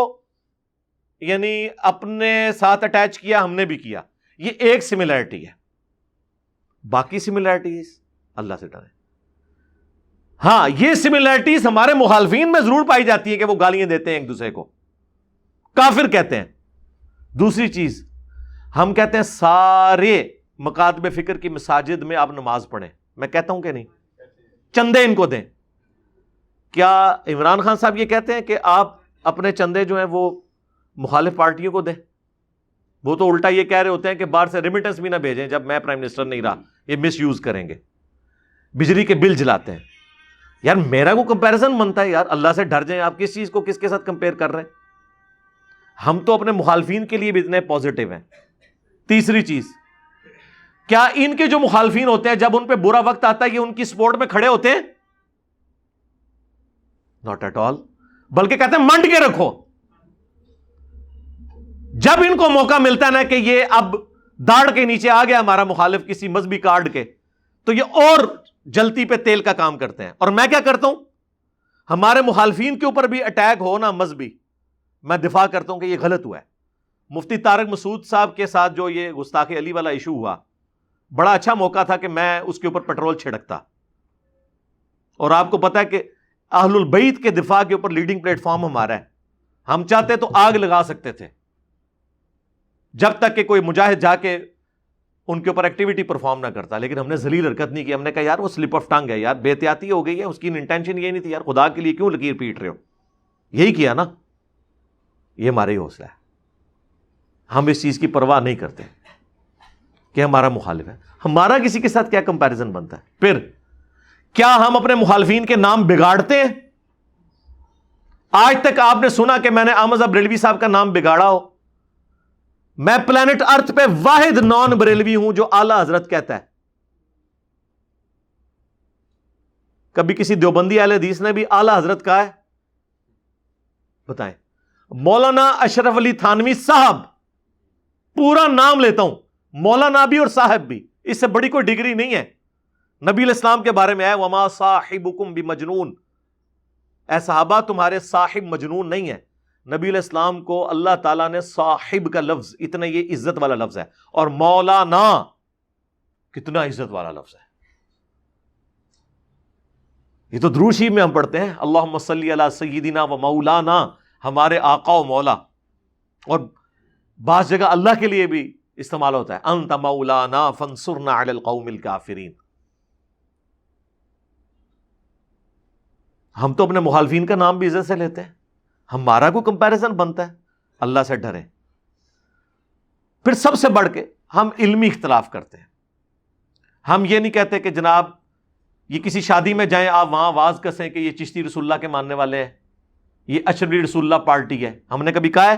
یعنی اپنے ساتھ اٹیچ کیا، ہم نے بھی کیا. یہ ایک سملیرٹی ہے. باقی سملیرٹیز اللہ سے ڈریں. ہاں یہ سملیرٹیز ہمارے مخالفین میں ضرور پائی جاتی ہے کہ وہ گالیاں دیتے ہیں ایک دوسرے کو، کافر کہتے ہیں. دوسری چیز ہم کہتے ہیں سارے مکاتب فکر کی مساجد میں آپ نماز پڑھیں. میں کہتا ہوں کہ نہیں؟ چندے ان کو دیں. کیا عمران خان صاحب یہ کہتے ہیں کہ آپ اپنے چندے جو ہیں وہ مخالف پارٹیوں کو دیں؟ وہ تو الٹا یہ کہہ رہے ہوتے ہیں کہ باہر سے ریمیٹنس بھی نہ بھیجیں جب میں پرائم منسٹر نہیں رہا، یہ مس یوز کریں گے. بجلی کے بل جلاتے ہیں. یار میرا کو کمپیریزن بنتا ہے یار. اللہ سے ڈر جائیں. آپ کس چیز کو کس کے ساتھ کمپیئر کر رہے ہیں؟ ہم تو اپنے مخالفین کے لیے بھی اتنے پازیٹیو ہیں. تیسری چیز، کیا ان کے جو مخالفین ہوتے ہیں جب ان پہ برا وقت آتا ہے یہ ان کی سپورٹ میں کھڑے ہوتے ہیں؟ Not at all. بلکہ کہتے ہیں منڈ کے رکھو. جب ان کو موقع ملتا ہے نا کہ یہ اب داڑھ کے نیچے آ گیا ہمارا مخالف کسی مذہبی کارڈ کے، تو یہ اور جلتی پہ تیل کا کام کرتے ہیں. اور میں کیا کرتا ہوں؟ ہمارے مخالفین کے اوپر بھی اٹیک ہو نا مذہبی، میں دفاع کرتا ہوں کہ یہ غلط ہوا ہے. مفتی طارق مسعود صاحب کے ساتھ جو یہ گستاخ علی والا ایشو ہوا، بڑا اچھا موقع تھا کہ میں اس کے اوپر پیٹرول چھڑکتا. اور آپ کو پتا ہے کہ اہل البیت کے دفاع کے اوپر لیڈنگ پلیٹ فارم ہمارا ہے. ہم چاہتے تو آگ لگا سکتے تھے جب تک کہ کوئی مجاہد جا کے ان کے اوپر ایکٹیویٹی پرفارم نہ کرتا. لیکن ہم نے ذلیل حرکت نہیں کی. ہم نے کہا یار وہ سلپ آف ٹنگ ہے یار، بے احتیاطی ہو گئی ہے، اس کی انٹینشن یہ نہیں تھی. یار خدا کے لیے کیوں لکیر پیٹ رہے ہو؟ یہی کیا نا. یہ ہمارا ہی حوصلہ ہے. ہم اس چیز کی پرواہ نہیں کرتے کہ ہمارا مخالف ہے. ہمارا کسی کے ساتھ کیا کمپیریزن بنتا ہے؟ پھر کیا ہم اپنے مخالفین کے نام بگاڑتے ہیں؟ آج تک آپ نے سنا کہ میں نے احمد بریلوی صاحب کا نام بگاڑا ہو؟ میں پلانٹ ارتھ پہ واحد نان بریلوی ہوں جو اعلی حضرت کہتا ہے. کبھی کسی دیوبندی اہل حدیث نے بھی اعلی حضرت کہا ہے؟ بتائیں. مولانا اشرف علی تھانوی صاحب، پورا نام لیتا ہوں، مولانا بھی اور صاحب بھی، اس سے بڑی کوئی ڈگری نہیں ہے. نبی الاسلام کے بارے میں ہے وما صاحبکم بمجنون، اے صحابہ تمہارے صاحب مجنون نہیں ہے. نبی علیہ السلام کو اللہ تعالیٰ نے صاحب کا لفظ، اتنا یہ عزت والا لفظ ہے، اور مولانا کتنا عزت والا لفظ ہے. یہ تو درود شریف میں ہم پڑھتے ہیں اللہم صلی علی سیدنا و مولانا، ہمارے آقا و مولا، اور بعض جگہ اللہ کے لیے بھی استعمال ہوتا ہے انت مولانا فانصرنا علی القوم الکافرین. ہم تو اپنے مخالفین کا نام بھی عزت سے لیتے ہیں، ہمارا کوئی کمپیریزن بنتا ہے؟ اللہ سے ڈریں. پھر سب سے بڑھ کے ہم علمی اختلاف کرتے ہیں. ہم یہ نہیں کہتے کہ جناب یہ کسی شادی میں جائیں آپ وہاں آواز کسیں کہ یہ چشتی رسول اللہ کے ماننے والے ہیں، یہ اشرفی رسول اللہ پارٹی ہے. ہم نے کبھی کہا ہے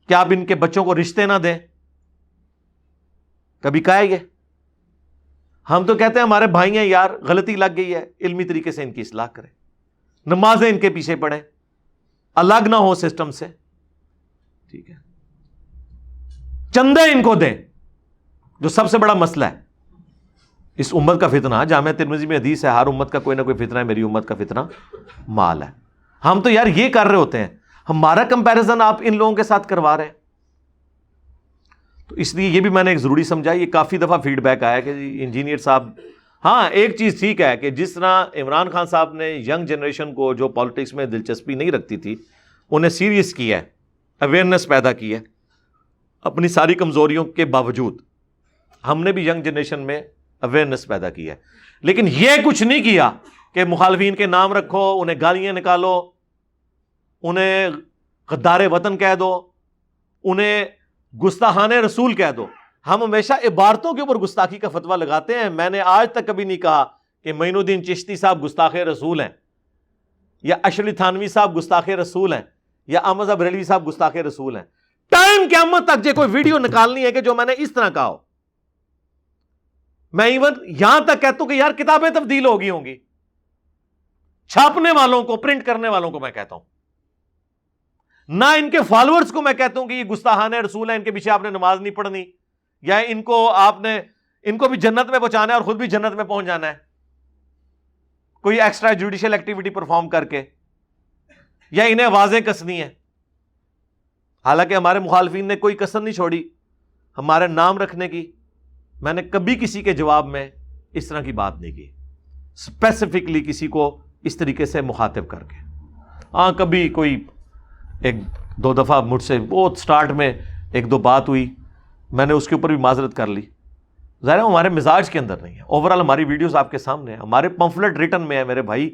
کہ آپ ان کے بچوں کو رشتے نہ دیں؟ کبھی کہا ہے یہ؟ ہم تو کہتے ہیں ہمارے بھائی ہیں یار، غلطی لگ گئی ہے، علمی طریقے سے ان کی اصلاح کریں، نمازیں ان کے پیچھے پڑھیں، الگ نہ ہو سسٹم سے، ٹھیک ہے. چندے ان کو دیں، جو سب سے بڑا مسئلہ ہے اس امت کا فتنہ. جامعہ ترمذی میں حدیث ہے ہر امت کا کوئی نہ کوئی فتنہ ہے، میری امت کا فتنہ مال ہے. ہم تو یار یہ کر رہے ہوتے ہیں، ہمارا کمپیریزن آپ ان لوگوں کے ساتھ کروا رہے ہیں. تو اس لیے یہ بھی میں نے ایک ضروری سمجھا. یہ کافی دفعہ فیڈ بیک آیا کہ انجینئر صاحب، ہاں ایک چیز ٹھیک ہے کہ جس طرح عمران خان صاحب نے ینگ جنریشن کو جو پالیٹکس میں دلچسپی نہیں رکھتی تھی انہیں سیریس کیا ہے، اویئرنیس پیدا کی ہے اپنی ساری کمزوریوں کے باوجود. ہم نے بھی ینگ جنریشن میں اویئرنیس پیدا کی ہے، لیکن یہ کچھ نہیں کیا کہ مخالفین کے نام رکھو، انہیں گالیاں نکالو، انہیں غدار وطن کہہ دو، انہیں گستاخان رسول کہہ دو. ہم ہمیشہ عبارتوں کے اوپر گستاخی کا فتویٰ لگاتے ہیں. میں نے آج تک کبھی نہیں کہا کہ معین الدین چشتی صاحب گستاخ رسول ہیں، یا اشرف تھانوی صاحب گستاخ رسول ہیں، یا احمد بریلوی صاحب گستاخ رسول ہیں. ٹائم قیامت تک جو کوئی ویڈیو نکالنی ہے کہ جو میں نے اس طرح کہا ہو، میں ایون یہاں تک کہتا ہوں کہ یار کتابیں تبدیل ہو گئی ہوں گی، چھاپنے والوں کو، پرنٹ کرنے والوں کو میں کہتا ہوں، نہ ان کے فالوورز کو میں کہتا ہوں کہ یہ گستاخان رسول ہیں، ان کے پیچھے آپ نے نماز نہیں پڑھنی، یا ان کو بھی جنت میں پہنچانا ہے اور خود بھی جنت میں پہنچ جانا ہے کوئی ایکسٹرا جوڈیشل ایکٹیویٹی پرفارم کر کے، یا انہیں آوازیں کسنی ہیں. حالانکہ ہمارے مخالفین نے کوئی کسر نہیں چھوڑی ہمارے نام رکھنے کی. میں نے کبھی کسی کے جواب میں اس طرح کی بات نہیں کی اسپیسیفکلی کسی کو اس طریقے سے مخاطب کر کے. ہاں کبھی کوئی ایک دو دفعہ مجھ سے بہت سٹارٹ میں ایک دو بات ہوئی، میں نے اس کے اوپر بھی معذرت کر لی. ظاہر ہے ہمارے مزاج کے اندر نہیں ہے. اوورال ہماری ویڈیوز آپ کے سامنے ہیں، ہمارے پمفلٹ ریٹن میں ہے میرے بھائی،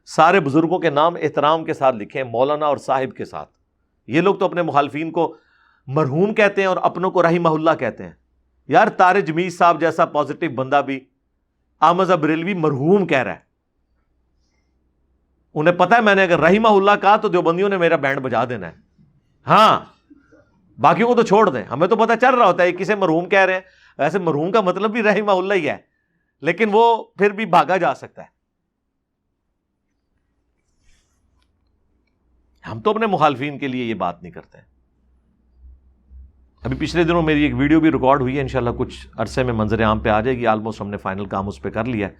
سارے بزرگوں کے نام احترام کے ساتھ لکھے ہیں، مولانا اور صاحب کے ساتھ. یہ لوگ تو اپنے مخالفین کو مرحوم کہتے ہیں اور اپنوں کو رحمہ اللہ کہتے ہیں. یار طارق جمیل صاحب جیسا پازیٹو بندہ بھی احمد بریلوی مرحوم کہہ رہا ہے. انہیں پتا ہے میں نے اگر رحمہ اللہ کہا تو دیوبندیوں نے میرا بینڈ بجا دینا ہے. ہاں باقیوں کو تو چھوڑ دیں، ہمیں تو پتا چل رہا ہوتا ہے کسے مرحوم کہہ رہے ہیں. ویسے مرحوم کا مطلب بھی رحمہ اللہ ہی ہے، لیکن وہ پھر بھی بھاگا جا سکتا ہے. ہم تو اپنے مخالفین کے لیے یہ بات نہیں کرتے. ابھی پچھلے دنوں میری ایک ویڈیو بھی ریکارڈ ہوئی ہے، انشاءاللہ کچھ عرصے میں منظر عام پہ آ جائے گی. آلموسٹ ہم نے فائنل کام اس پہ کر لیا ہے.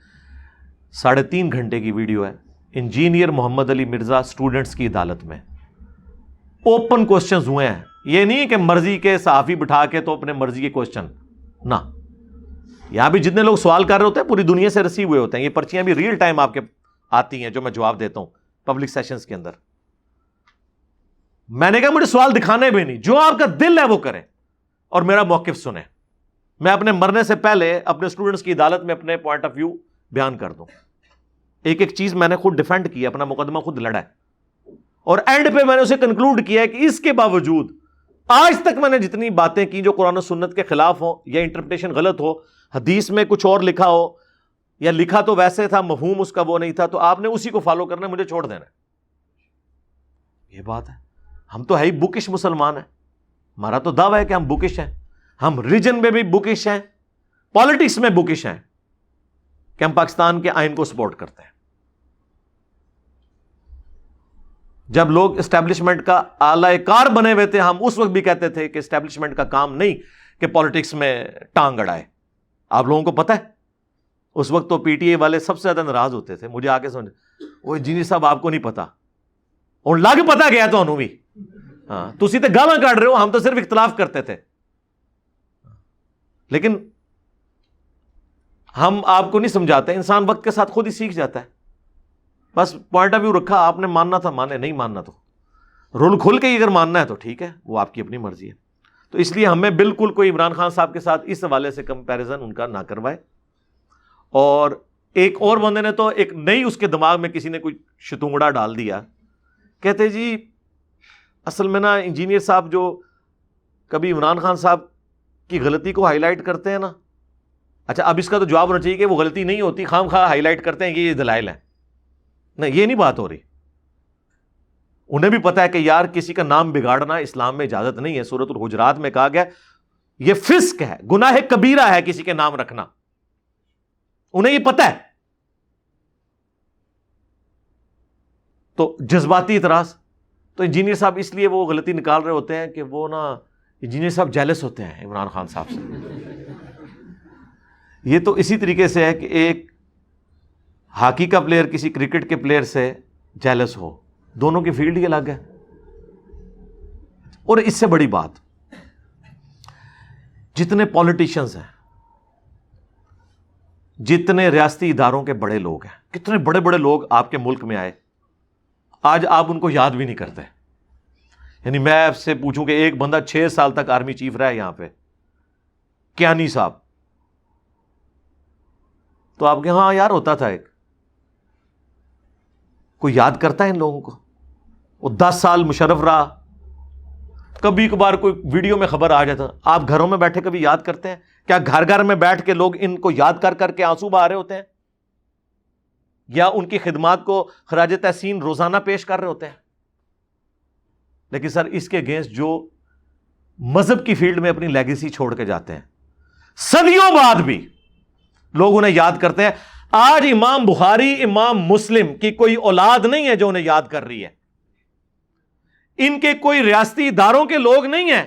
3.5 گھنٹے کی ویڈیو ہے. انجینئر محمد علی مرزا اسٹوڈنٹس کی عدالت میں اوپن کوسچنز ہوئے ہیں. یہ نہیں کہ مرضی کے صحافی بٹھا کے تو اپنے مرضی کے کوسچن نہ، یہاں بھی جتنے لوگ سوال کر رہے ہوتے ہیں پوری دنیا سے رسیو ہوئے ہوتے ہیں. یہ پرچیاں بھی ریئل ٹائم آپ کے آتی ہیں جو میں جواب دیتا ہوں پبلک سیشنز کے اندر. میں نے کہا مجھے سوال دکھانے بھی نہیں، جو آپ کا دل ہے وہ کریں اور میرا موقف سنیں. میں اپنے مرنے سے پہلے اپنے اسٹوڈنٹس کی عدالت میں اپنے پوائنٹ آف ویو بیان کر دوں. ایک ایک چیز میں نے خود ڈیفینڈ کی، اپنا مقدمہ خود لڑا ہے، اور اینڈ پہ میں نے اسے کنکلوڈ کیا ہے کہ اس کے باوجود آج تک میں نے جتنی باتیں کی جو قرآن و سنت کے خلاف ہو، یا انٹرپریٹیشن غلط ہو، حدیث میں کچھ اور لکھا ہو، یا لکھا تو ویسے تھا مفہوم اس کا وہ نہیں تھا، تو آپ نے اسی کو فالو کرنا ہے، مجھے چھوڑ دینا ہے. یہ بات ہے. ہم تو ہے ہی بکش مسلمان ہیں. ہمارا تو دعویٰ ہے کہ ہم بکش ہیں. ہم ریجن میں بھی بکش ہیں، پالیٹکس میں بکش ہیں کہ ہم پاکستان کے آئین کو سپورٹ کرتے ہیں. جب لوگ اسٹیبلشمنٹ کا اعلی کار بنے ہوئے تھے، ہم اس وقت بھی کہتے تھے کہ اسٹیبلشمنٹ کا کام نہیں کہ پالیٹکس میں ٹانگ اڑائے. آپ لوگوں کو پتہ ہے اس وقت تو پی ٹی اے والے سب سے زیادہ ناراض ہوتے تھے. مجھے آ کے سمجھ، وہ انجینئر صاحب آپ کو نہیں پتا، اور لگ پتا گیا تو بھی ہاں تسی تے گالاں کاٹ رہے ہو, ہم تو صرف اختلاف کرتے تھے. لیکن ہم آپ کو نہیں سمجھاتے, انسان وقت کے ساتھ خود ہی سیکھ جاتا ہے. بس پوائنٹ آف ویو رکھا, آپ نے ماننا تھا مانے, نہیں ماننا تو رول کھل کے ہی اگر ماننا ہے تو ٹھیک ہے, وہ آپ کی اپنی مرضی ہے. تو اس لیے ہمیں بالکل کوئی عمران خان صاحب کے ساتھ اس حوالے سے کمپیریزن ان کا نہ کروائے. اور ایک اور بندے نے تو ایک نئی اس کے دماغ میں کسی نے کوئی شتونگڑا ڈال دیا, کہتے جی اصل میں نا انجینئر صاحب جو کبھی عمران خان صاحب کی غلطی کو ہائی لائٹ کرتے ہیں نا, اچھا اب اس کا تو جواب ہونا چاہیے کہ وہ غلطی نہیں ہوتی, خام خواہ ہائی لائٹ کرتے ہیں کہ یہ دلائل ہیں. نہیں, یہ نہیں بات ہو رہی. انہیں بھی پتا ہے کہ یار کسی کا نام بگاڑنا اسلام میں اجازت نہیں ہے. سورۃ الحجرات میں کہا گیا یہ فسق ہے, گناہ کبیرہ ہے کسی کے نام رکھنا. انہیں یہ پتا ہے. تو جذباتی اعتراض, تو انجینئر صاحب اس لیے وہ غلطی نکال رہے ہوتے ہیں کہ وہ نا انجینئر صاحب جیلس ہوتے ہیں عمران خان صاحب سے. یہ تو اسی طریقے سے ہے کہ ایک ہاکی کا پلیئر کسی کرکٹ کے پلیئر سے جیلس ہو, دونوں کی فیلڈ ہی الگ ہے. اور اس سے بڑی بات, جتنے پولیٹیشنز ہیں, جتنے ریاستی اداروں کے بڑے لوگ ہیں, کتنے بڑے بڑے لوگ آپ کے ملک میں آئے, آج آپ ان کو یاد بھی نہیں کرتے. یعنی میں آپ سے پوچھوں کہ ایک بندہ 6 سال تک آرمی چیف رہا ہے یہاں پہ, کیانی صاحب, تو آپ کے ہاں یار ہوتا تھا ایک, کوئی یاد کرتا ہے ان لوگوں کو؟ وہ 10 سال مشرف رہا, کبھی کبھار کوئی ویڈیو میں خبر آ جاتا. آپ گھروں میں بیٹھے کبھی یاد کرتے ہیں کیا؟ گھر گھر میں بیٹھ کے لوگ ان کو یاد کر کر کے آنسو بہا رہے ہوتے ہیں, یا ان کی خدمات کو خراج تحسین روزانہ پیش کر رہے ہوتے ہیں. لیکن سر اس کے اگینسٹ جو مذہب کی فیلڈ میں اپنی لیگیسی چھوڑ کے جاتے ہیں, صدیوں بعد بھی لوگ انہیں یاد کرتے ہیں. آج امام بخاری, امام مسلم کی کوئی اولاد نہیں ہے جو انہیں یاد کر رہی ہے. ان کے کوئی ریاستی اداروں کے لوگ نہیں ہیں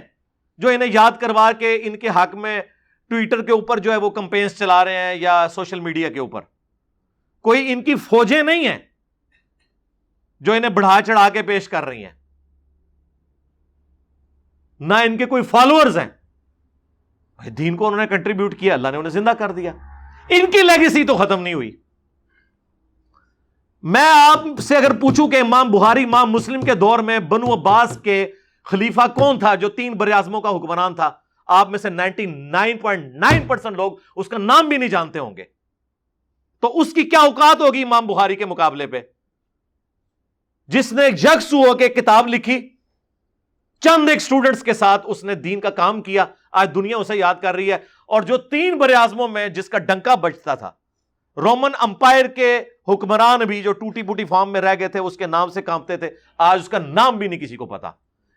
جو انہیں یاد کروا کے ان کے حق میں ٹویٹر کے اوپر جو ہے وہ کمپینز چلا رہے ہیں, یا سوشل میڈیا کے اوپر. کوئی ان کی فوجیں نہیں ہیں جو انہیں بڑھا چڑھا کے پیش کر رہی ہیں, نہ ان کے کوئی فالوورز ہیں. دین کو انہوں نے کنٹریبیوٹ کیا, اللہ نے انہیں زندہ کر دیا. ان کی لیگیسی تو ختم نہیں ہوئی. میں آپ سے اگر پوچھوں کہ امام بخاری, امام مسلم کے دور میں بنو عباس کے خلیفہ کون تھا جو 3 براعظموں کا حکمران تھا, آپ میں سے 99.9% لوگ اس کا نام بھی نہیں جانتے ہوں گے. تو اس کی کیا اوقات ہوگی امام بخاری کے مقابلے پہ, جس نے یکسو ہو کے کتاب لکھی, چند ایک سٹوڈنٹس کے ساتھ اس نے دین کا کام کیا, آج دنیا اسے یاد کر رہی ہے. اور جو 3 براعظموں میں جس کا ڈنکا بجتا تھا, رومن امپائر کے حکمران بھی جو ٹوٹی پوٹی فارم میں رہ گئے تھے, اس کے نام سے کانپتے تھے, آج اس کا نام بھی نہیں کسی کو پتا.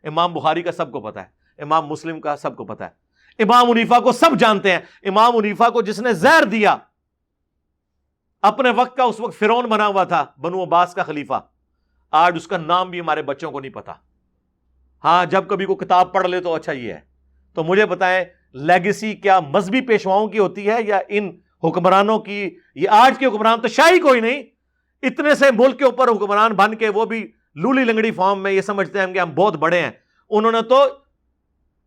امام بخاری کا سب کو پتا ہے, امام مسلم کا سب کو پتا ہے, امام حنیفہ کو سب جانتے ہیں. امام حنیفہ کو جس نے زہر دیا, اپنے وقت کا اس وقت فرعون بنا ہوا تھا, بنو عباس کا خلیفہ, آج اس کا نام بھی ہمارے بچوں کو نہیں پتا. ہاں جب کبھی کوئی کتاب پڑھ لے تو اچھا یہ ہے. تو مجھے بتائیں لیگیسی کیا مذہبی پیشواؤں کی ہوتی ہے یا ان حکمرانوں کی؟ یہ آج کے حکمران تو شاہی کوئی نہیں, اتنے سے ملک کے اوپر حکمران بن کے وہ بھی لولی لنگڑی فارم میں یہ سمجھتے ہیں کہ ہم بہت بڑے ہیں. انہوں نے تو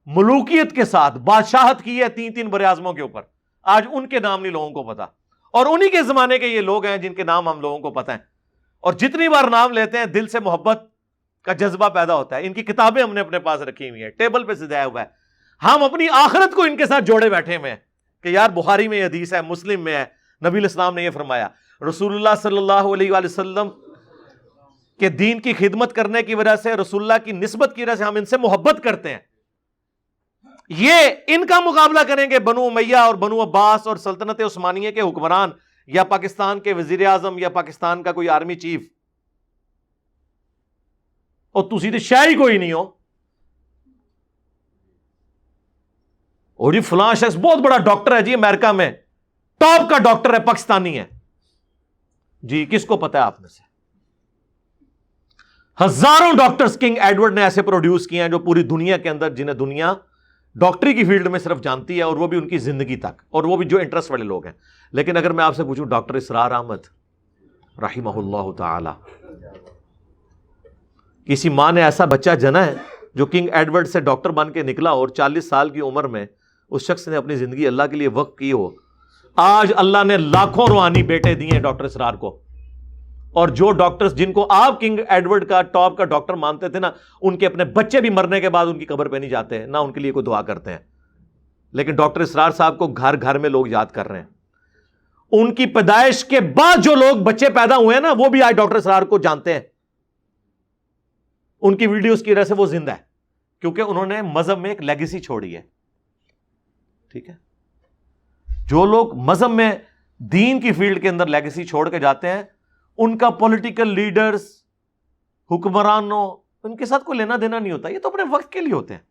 ملوکیت کے ساتھ بادشاہت کی ہے 3 براعظموں کے اوپر, آج ان کے نام نہیں لوگوں کو پتا. اور انہی کے زمانے کے یہ لوگ ہیں جن کے نام ہم لوگوں کو پتا ہیں. اور جتنی بار نام لیتے ہیں دل سے محبت کا جذبہ پیدا ہوتا ہے. ان کی کتابیں ہم نے اپنے پاس رکھی ہوئی ہیں, ٹیبل پہ سجایا ہوا ہے. ہم اپنی آخرت کو ان کے ساتھ جوڑے بیٹھے ہوئے ہیں کہ یار بخاری میں یہ حدیث ہے, مسلم میں ہے, نبی الاسلام نے یہ فرمایا, رسول اللہ صلی اللہ علیہ وآلہ وسلم کے دین کی خدمت کرنے کی وجہ سے, رسول اللہ کی نسبت کی وجہ سے ہم ان سے محبت کرتے ہیں. یہ ان کا مقابلہ کریں گے بنو امیہ اور بنو عباس اور سلطنت عثمانیہ کے حکمران, یا پاکستان کے وزیر اعظم, یا پاکستان کا کوئی آرمی چیف, اور تسی تو شاہی کوئی نہیں ہو. اور جی فلاں شخص بہت بڑا ڈاکٹر ہے جی, امریکہ میں ٹاپ کا ڈاکٹر ہے, پاکستانی ہے جی, کس کو پتا ہے آپ میں سے؟ ہزاروں ڈاکٹرز کنگ ایڈورڈ نے ایسے پروڈیوس کیے ہیں جو پوری دنیا کے اندر, جنہیں دنیا ڈاکٹری کی فیلڈ میں صرف جانتی ہے, اور وہ بھی ان کی زندگی تک, اور وہ بھی جو انٹرسٹ والے لوگ ہیں. لیکن اگر میں آپ سے پوچھوں ڈاکٹر اسرار احمد رحمہ اللہ تعالی, کسی ماں نے ایسا بچہ جنا ہے جو کنگ ایڈورڈ سے ڈاکٹر بن کے نکلا اور 40 سال کی عمر میں اس شخص نے اپنی زندگی اللہ کے لیے وقف کی ہو. آج اللہ نے لاکھوں روحانی بیٹے دیے ہیں ڈاکٹر اسرار کو, اور جو ڈاکٹرز جن کو آپ کنگ ایڈورڈ کا ٹاپ کا ڈاکٹر مانتے تھے نا, ان کے اپنے بچے بھی مرنے کے بعد ان کی قبر پہ نہیں جاتے ہیں, نہ ان کے لیے کوئی دعا کرتے ہیں. لیکن ڈاکٹر اسرار صاحب کو گھر گھر میں لوگ یاد کر رہے ہیں. ان کی پیدائش کے بعد جو لوگ بچے پیدا ہوئے ہیں نا, وہ بھی آج ڈاکٹر اسرار کو جانتے ہیں. ان کی ویڈیوز کی وجہ سے وہ زندہ ہے, کیونکہ انہوں نے مذہب میں ایک لیگیسی چھوڑی ہے. ٹھیک ہے, جو لوگ مذہب میں دین کی فیلڈ کے اندر لیگیسی چھوڑ کے جاتے ہیں, ان کا پولیٹیکل لیڈرز, حکمرانوں, ان کے ساتھ کوئی لینا دینا نہیں ہوتا. یہ تو اپنے وقت کے لیے ہوتے ہیں.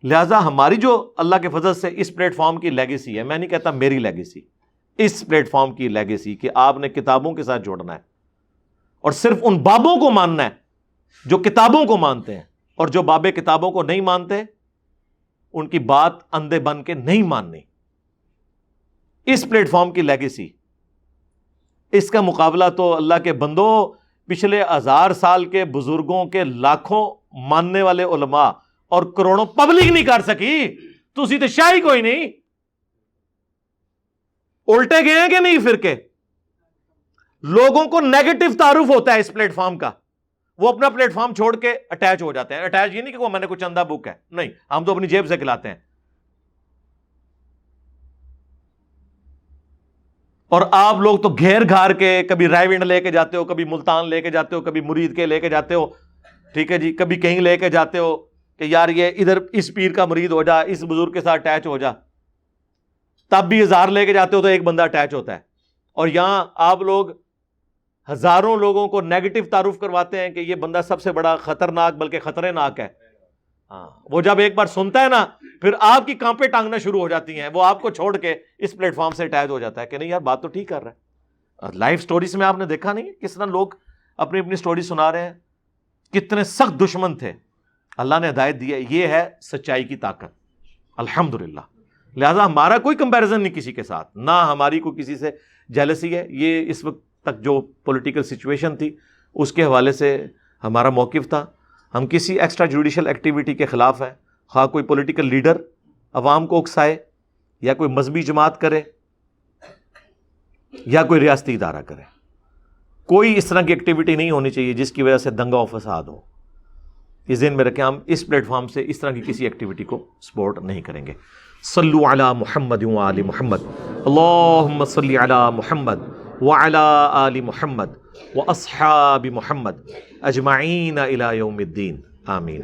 لہذا ہماری جو اللہ کے فضل سے اس پلیٹ فارم کی لیگیسی ہے, میں نہیں کہتا میری لیگیسی, اس پلیٹ فارم کی لیگیسی کہ آپ نے کتابوں کے ساتھ جوڑنا ہے اور صرف ان بابوں کو ماننا ہے جو کتابوں کو مانتے ہیں, اور جو بابے کتابوں کو نہیں مانتے ان کی بات اندھے بن کے نہیں ماننی. اس پلیٹ فارم کی لیگیسی, اس کا مقابلہ تو اللہ کے بندوں پچھلے 1000 سال کے بزرگوں کے لاکھوں ماننے والے علماء اور کروڑوں پبلک نہیں کر سکی. تسی تو شاہی کوئی نہیں. الٹے گئے ہیں کہ نہیں فرقے؟ لوگوں کو نیگیٹو تعارف ہوتا ہے اس پلیٹ فارم کا, وہ اپنا پلیٹ فارم چھوڑ کے اٹیچ ہو جاتے ہیں. اٹیچ یہ نہیں کہ وہ میں نے کوئی چندہ بک ہے, نہیں, ہم تو اپنی جیب سے کھلاتے ہیں. اور آپ لوگ تو گھیر گھار کے کبھی رائے ونڈ لے کے جاتے ہو, کبھی ملتان لے کے جاتے ہو, کبھی مرید کے لے کے جاتے ہو. ٹھیک ہے جی, کبھی کہیں لے کے جاتے ہو کہ یار یہ ادھر اس پیر کا مرید ہو جا, اس بزرگ کے ساتھ اٹیچ ہو جا. تب بھی 1000 لے کے جاتے ہو تو ایک بندہ اٹیچ ہوتا ہے. اور یہاں آپ لوگ ہزاروں لوگوں کو نیگیٹو تعارف کرواتے ہیں کہ یہ بندہ سب سے بڑا خطرناک بلکہ خطرناک ہے. ہاں, وہ جب ایک بار سنتا ہے نا, پھر آپ کی کانپیں ٹانگنا شروع ہو جاتی ہیں. وہ آپ کو چھوڑ کے اس پلیٹ فارم سے اٹیچ ہو جاتا ہے کہ نہیں یار بات تو ٹھیک کر رہا ہے. لائف سٹوریز میں آپ نے دیکھا نہیں کس طرح لوگ اپنی اپنی سٹوری سنا رہے ہیں, کتنے سخت دشمن تھے, اللہ نے ہدایت دی ہے. یہ ہے سچائی کی طاقت, الحمدللہ. لہذا ہمارا کوئی کمپیریزن نہیں کسی کے ساتھ, نہ ہماری کوئی کسی سے جیلسی ہے. یہ اس وقت تک جو پولیٹیکل سچویشن تھی اس کے حوالے سے ہمارا موقف تھا. ہم کسی ایکسٹرا جوڈیشل ایکٹیویٹی کے خلاف ہیں, خواہ کوئی پولیٹیکل لیڈر عوام کو اکسائے, یا کوئی مذہبی جماعت کرے, یا کوئی ریاستی ادارہ کرے. کوئی اس طرح کی ایکٹیویٹی نہیں ہونی چاہیے جس کی وجہ سے دنگا و فساد ہو. یہ ذہن میں رکھیں, ہم اس پلیٹ فارم سے اس طرح کی کسی ایکٹیویٹی کو سپورٹ نہیں کریں گے. صلو علی محمد و آل محمد, اللہم صلی علی محمد وعلی آل محمد واصحاب محمد اجمعین الی یوم الدین, آمین.